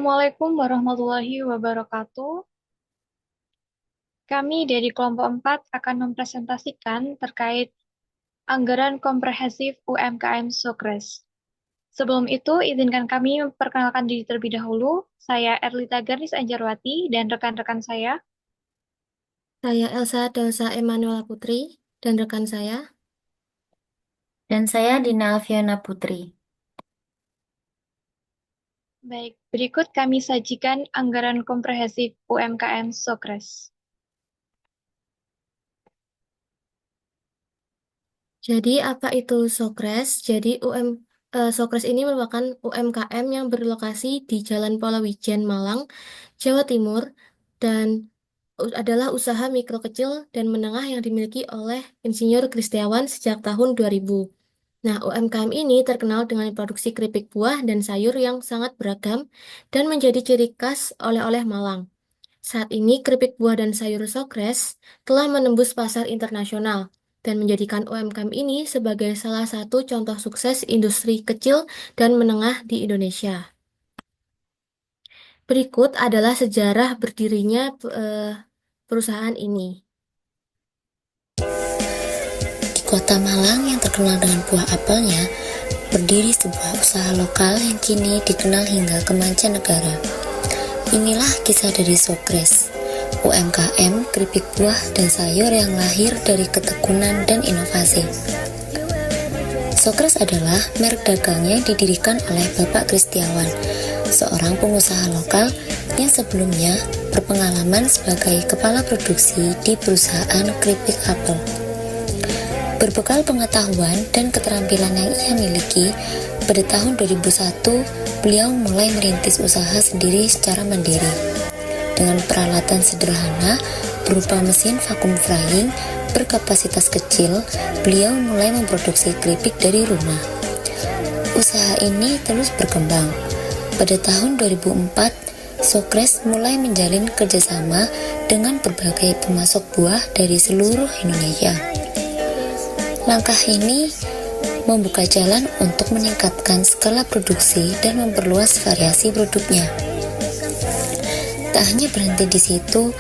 Assalamualaikum warahmatullahi wabarakatuh. Kami dari kelompok 4 akan mempresentasikan terkait anggaran komprehensif UMKM Sokres. Sebelum itu, izinkan kami memperkenalkan diri terlebih dahulu. Saya Erlita Garnis Anjarwati dan rekan-rekan saya. Saya Elsa Delsa Emanuela Putri dan rekan saya. Dan saya Dina Alfiana Putri. Baik, berikut kami sajikan anggaran komprehensif UMKM Sokres. Jadi apa itu Sokres? Jadi Sokres ini merupakan UMKM yang berlokasi di Jalan Palawijen, Malang, Jawa Timur, dan adalah usaha mikro kecil dan menengah yang dimiliki oleh Insinyur Kristiawan sejak tahun 2000. Nah, UMKM ini terkenal dengan produksi keripik buah dan sayur yang sangat beragam dan menjadi ciri khas oleh-oleh Malang. Saat ini, keripik buah dan sayur Sokres telah menembus pasar internasional dan menjadikan UMKM ini sebagai salah satu contoh sukses industri kecil dan menengah di Indonesia. Berikut adalah sejarah berdirinya perusahaan ini. Di kota Malang yang terkenal dengan buah apelnya, berdiri sebuah usaha lokal yang kini dikenal hingga ke mancanegara. Inilah kisah dari Sokres, UMKM keripik buah dan sayur yang lahir dari ketekunan dan inovasi. Sokres adalah merek dagang yang didirikan oleh Bapak Kristiawan, seorang pengusaha lokal yang sebelumnya berpengalaman sebagai kepala produksi di perusahaan keripik apel. Berbekal pengetahuan dan keterampilan yang ia miliki, pada tahun 2001, beliau mulai merintis usaha sendiri secara mandiri. Dengan peralatan sederhana berupa mesin vacuum frying berkapasitas kecil, beliau mulai memproduksi keripik dari rumah. Usaha ini terus berkembang. Pada tahun 2004, Sokres mulai menjalin kerjasama dengan berbagai pemasok buah dari seluruh Indonesia. Langkah ini membuka jalan untuk meningkatkan skala produksi dan memperluas variasi produknya. Tak hanya berhenti di situ,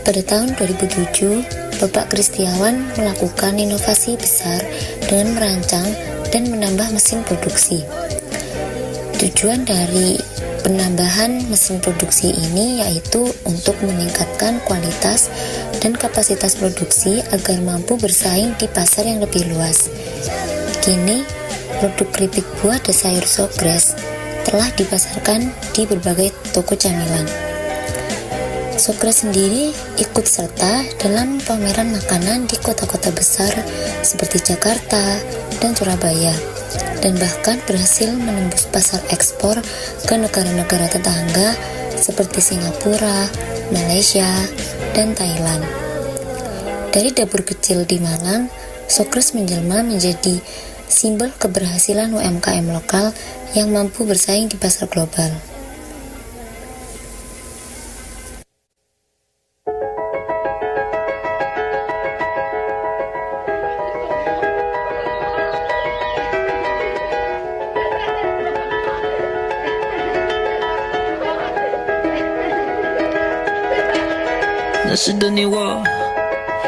pada tahun 2007, Bapak Kristiawan melakukan inovasi besar dengan merancang dan menambah mesin produksi. Tujuan dari penambahan mesin produksi ini yaitu untuk meningkatkan kualitas dan kapasitas produksi agar mampu bersaing di pasar yang lebih luas. Kini, produk keripik buah dan sayur Sokres telah dipasarkan di berbagai toko camilan. Sokres sendiri ikut serta dalam pameran makanan di kota-kota besar seperti Jakarta dan Surabaya, dan bahkan berhasil menembus pasar ekspor ke negara-negara tetangga seperti Singapura, Malaysia, dan Thailand. Dari dapur kecil di Malang, Sokres menjelma menjadi simbol keberhasilan UMKM lokal yang mampu bersaing di pasar global.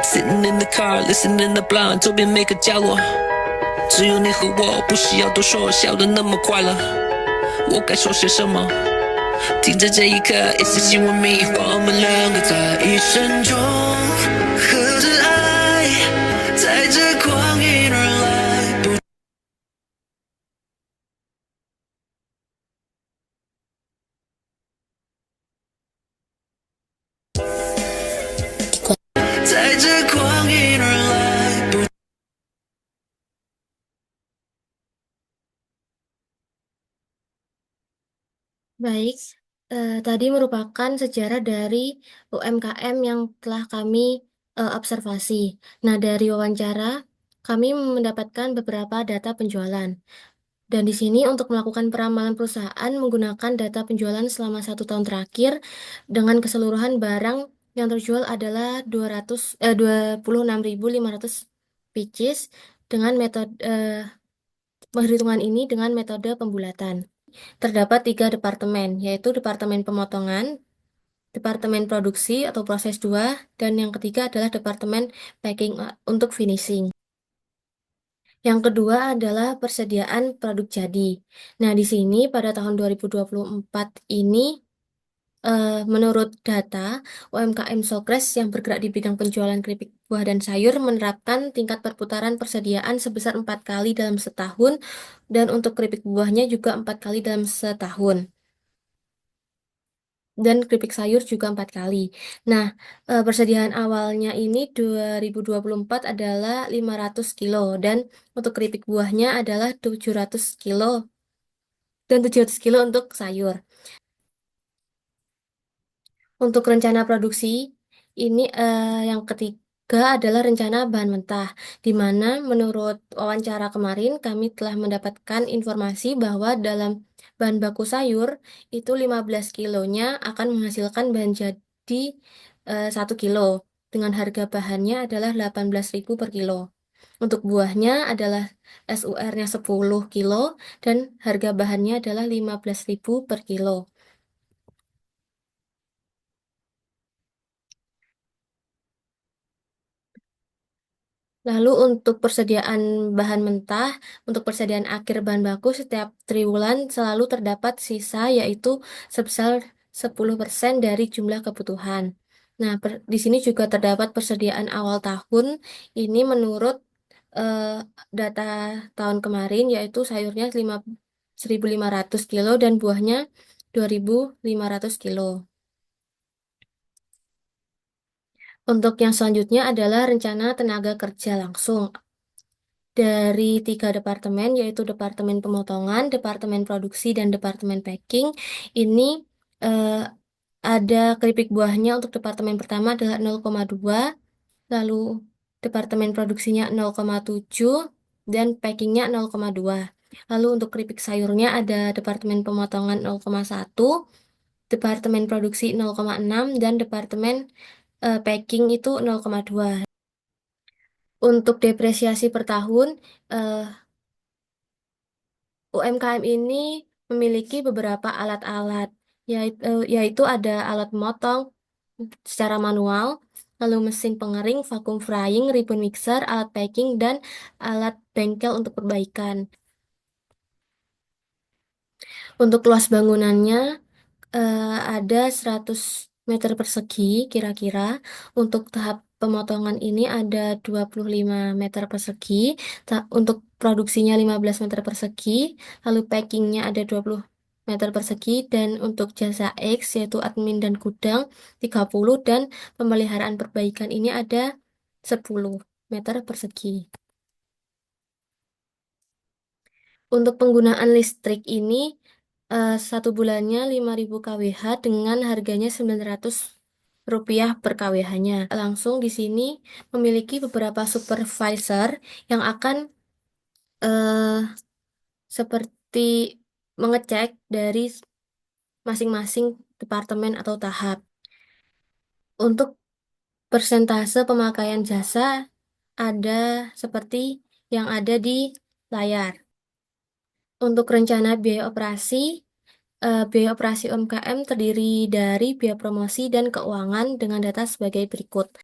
Sitting in the car, listening to Blind， 周边每个角落，只有你和我，不需要多说，笑得那么快乐。我该说些什么？停在这一刻，一丝希望迷惑我们两个在一生中，和着爱，在这光阴而来。不 在这光阴而来，不 Baik, tadi merupakan sejarah dari UMKM yang telah kami observasi. Nah, dari wawancara, kami mendapatkan beberapa data penjualan. Dan di sini untuk melakukan peramalan perusahaan menggunakan data penjualan selama 1 tahun terakhir dengan keseluruhan barang yang terjual adalah 26.500 pieces dengan metode perhitungan ini dengan metode pembulatan. terdapat 3 departemen, yaitu Departemen Pemotongan, Departemen Produksi atau Proses 2, dan yang ketiga adalah Departemen Packing untuk finishing. Yang kedua adalah persediaan produk jadi. Nah, di sini pada tahun 2024 ini, menurut data UMKM Sokres yang bergerak di bidang penjualan keripik buah dan sayur menerapkan tingkat perputaran persediaan sebesar 4 kali dalam setahun, dan untuk keripik buahnya juga 4 kali dalam setahun. Dan keripik sayur juga 4 kali. Nah, persediaan awalnya ini 2024 adalah 500 kilo, dan untuk keripik buahnya adalah 700 kilo, dan 700 kilo untuk sayur. Untuk rencana produksi, ini yang ketiga adalah rencana bahan mentah, di mana menurut wawancara kemarin kami telah mendapatkan informasi bahwa dalam bahan baku sayur itu 15 kilonya akan menghasilkan bahan jadi 1 kilo, dengan harga bahannya adalah 18.000 per kilo. Untuk buahnya adalah SUR-nya 10 kilo, dan harga bahannya adalah 15.000 per kilo. Lalu untuk persediaan bahan mentah, untuk persediaan akhir bahan baku setiap triwulan selalu terdapat sisa, yaitu sebesar 10% dari jumlah kebutuhan. Nah, di sini juga terdapat persediaan awal tahun. Ini menurut eh, data tahun kemarin, yaitu sayurnya 1.500 kilo dan buahnya 2.500 kilo. Untuk yang selanjutnya adalah rencana tenaga kerja langsung dari 3 departemen, yaitu Departemen Pemotongan, Departemen Produksi, dan Departemen Packing. Ini eh, ada keripik buahnya untuk departemen pertama adalah 0,2, lalu departemen produksinya 0,7, dan packingnya 0,2. Lalu untuk keripik sayurnya ada Departemen Pemotongan 0,1, Departemen Produksi 0,6, dan Departemen Packing itu 0,2. Untuk depresiasi per tahun, eh, UMKM ini memiliki beberapa alat-alat, yaitu ada alat motong secara manual, lalu mesin pengering, vacuum frying, ribbon mixer, alat packing, dan alat bengkel untuk perbaikan. Untuk luas bangunannya ada 100 meter persegi kira-kira. Untuk tahap pemotongan ini ada 25 meter persegi, untuk produksinya 15 meter persegi, lalu packingnya ada 20 meter persegi, dan untuk jasa X yaitu admin dan gudang 30, dan pemeliharaan perbaikan ini ada 10 meter persegi. Untuk penggunaan listrik ini 1 bulannya 5.000 kWh dengan harganya 900 rupiah per kWh-nya. Langsung di sini memiliki beberapa supervisor yang akan eh, seperti mengecek dari masing-masing departemen atau tahap. Untuk persentase pemakaian jasa ada seperti yang ada di layar. Untuk rencana biaya operasi UMKM terdiri dari biaya promosi dan keuangan dengan data sebagai berikut.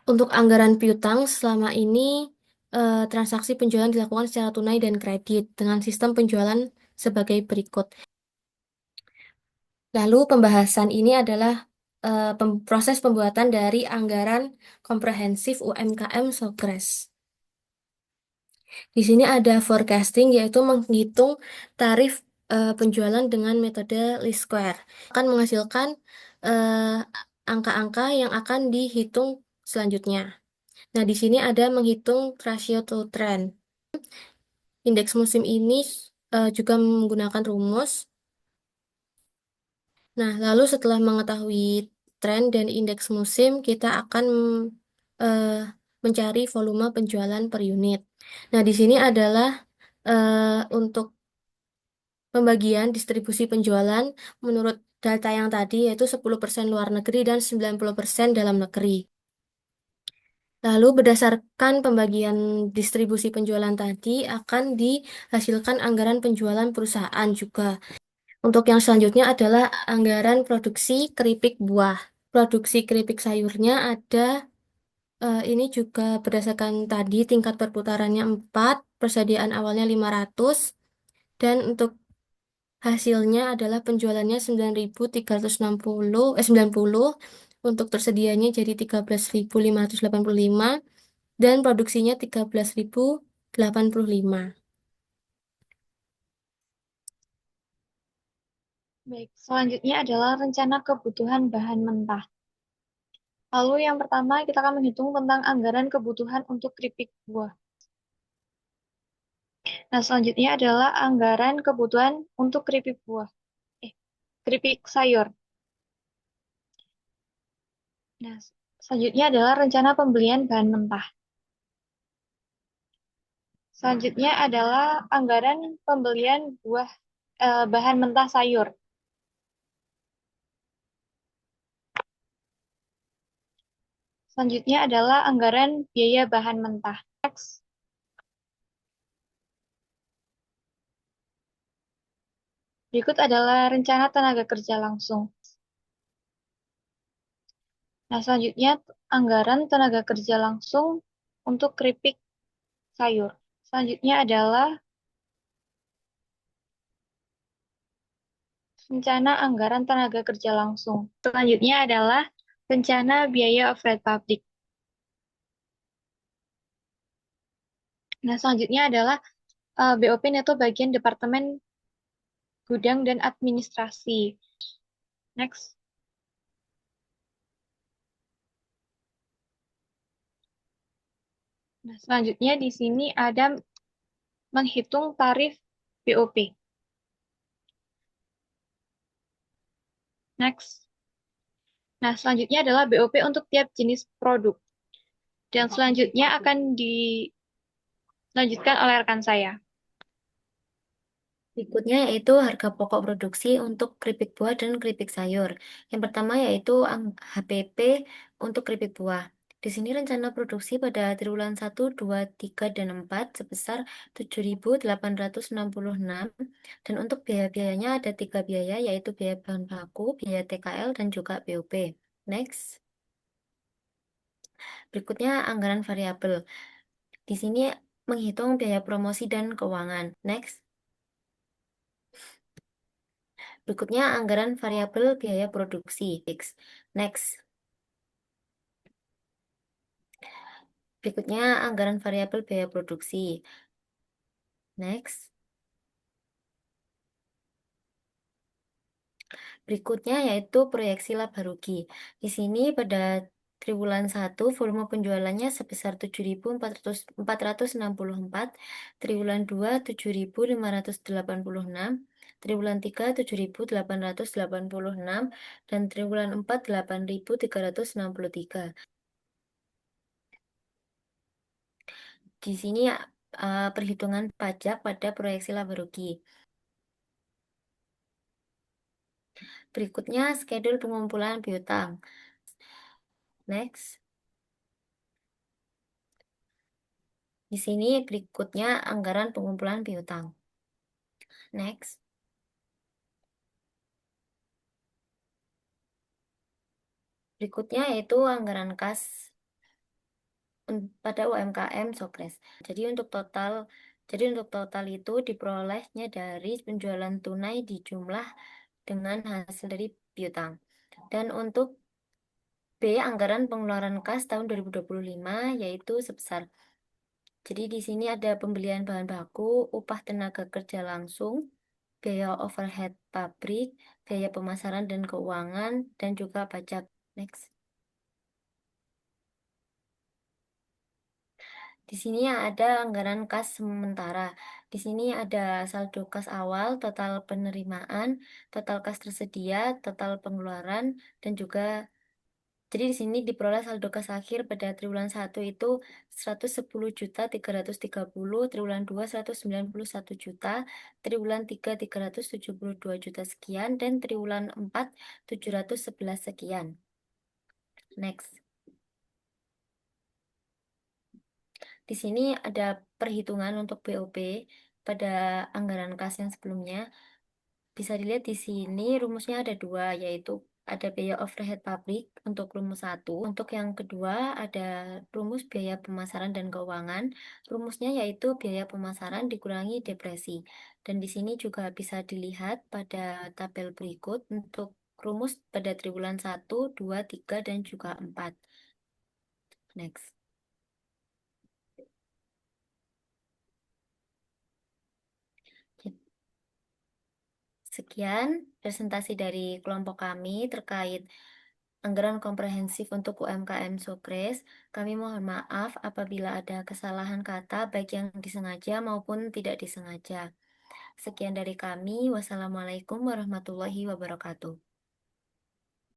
Untuk anggaran piutang selama ini transaksi penjualan dilakukan secara tunai dan kredit dengan sistem penjualan sebagai berikut. Lalu pembahasan ini adalah proses pembuatan dari anggaran komprehensif UMKM Sokres. Di sini ada forecasting, yaitu menghitung tarif penjualan dengan metode least square. Akan menghasilkan angka-angka yang akan dihitung selanjutnya. Nah, di sini ada menghitung ratio to trend. Indeks musim ini juga menggunakan rumus. Nah, lalu setelah mengetahui tren dan indeks musim, kita akan mencari volume penjualan per unit. Nah, di sini adalah untuk pembagian distribusi penjualan menurut data yang tadi, yaitu 10% luar negeri dan 90% dalam negeri. Lalu berdasarkan pembagian distribusi penjualan tadi akan dihasilkan anggaran penjualan perusahaan juga. Untuk yang selanjutnya adalah anggaran produksi keripik buah. Produksi keripik sayurnya ada, ini juga berdasarkan tadi tingkat perputarannya 4, persediaan awalnya 500, dan untuk hasilnya adalah penjualannya 90, untuk tersedianya jadi 13.585, dan produksinya 13.085. Baik, selanjutnya adalah rencana kebutuhan bahan mentah. Lalu yang pertama kita akan menghitung tentang anggaran kebutuhan untuk keripik buah. Nah, selanjutnya adalah anggaran kebutuhan untuk keripik buah. Keripik sayur. Nah, selanjutnya adalah rencana pembelian bahan mentah. Selanjutnya adalah anggaran pembelian bahan mentah sayur. Selanjutnya adalah anggaran biaya bahan mentah. Next. Berikut adalah rencana tenaga kerja langsung. Nah, selanjutnya anggaran tenaga kerja langsung untuk keripik sayur. Selanjutnya adalah rencana anggaran tenaga kerja langsung. Selanjutnya adalah rencana biaya overhead pabrik. Nah, selanjutnya adalah BOP neto bagian Departemen Gudang dan Administrasi. Next. Nah, selanjutnya di sini ada menghitung tarif BOP. Next. Nah, selanjutnya adalah BOP untuk tiap jenis produk. Dan selanjutnya akan dilanjutkan oleh rekan saya. Berikutnya yaitu harga pokok produksi untuk keripik buah dan keripik sayur. Yang pertama yaitu HPP untuk keripik buah. Di sini rencana produksi pada triwulan 1, 2, 3, dan 4 sebesar 7.866, dan untuk biaya-biayanya ada 3 biaya, yaitu biaya bahan baku, biaya TKL, dan juga BOP. Next. Berikutnya anggaran variabel. Di sini menghitung biaya promosi dan keuangan. Next. Berikutnya anggaran variabel biaya produksi fix. Next. Berikutnya anggaran variabel biaya produksi. Next. Berikutnya yaitu proyeksi laba rugi. Di sini pada triwulan 1 volume penjualannya sebesar 7.464, triwulan 2 7.586, triwulan 3 7.886, dan triwulan 4 8.363. Di sini perhitungan pajak pada proyeksi laba rugi. Berikutnya schedule pengumpulan piutang. Next. Di sini berikutnya anggaran pengumpulan piutang. Next. Berikutnya yaitu anggaran kas pada UMKM Sokres. Jadi untuk total itu diperolehnya dari penjualan tunai di jumlah dengan hasil dari piutang. Dan untuk B, anggaran pengeluaran kas tahun 2025 yaitu sebesar. Jadi di sini ada pembelian bahan baku, upah tenaga kerja langsung, biaya overhead pabrik, biaya pemasaran dan keuangan, dan juga pajak. Next. Di sini ada anggaran kas sementara. Di sini ada saldo kas awal, total penerimaan, total kas tersedia, total pengeluaran, dan juga jadi di sini diperoleh saldo kas akhir pada triwulan 1 itu 110.330, triwulan 2 191 juta, triwulan 3 372 juta sekian, dan triwulan 4 711 sekian. Next. Di sini ada perhitungan untuk BOP pada anggaran kas yang sebelumnya. Bisa dilihat di sini rumusnya ada dua, yaitu ada biaya overhead pabrik untuk rumus satu. Untuk yang kedua ada rumus biaya pemasaran dan keuangan. Rumusnya yaitu biaya pemasaran dikurangi depresi. Dan di sini juga bisa dilihat pada tabel berikut untuk rumus pada triwulan 1, 2, 3, dan juga 4. Next. Sekian presentasi dari kelompok kami terkait anggaran komprehensif untuk UMKM Sokres. Kami mohon maaf apabila ada kesalahan kata baik yang disengaja maupun tidak disengaja. Sekian dari kami. Wassalamualaikum warahmatullahi wabarakatuh.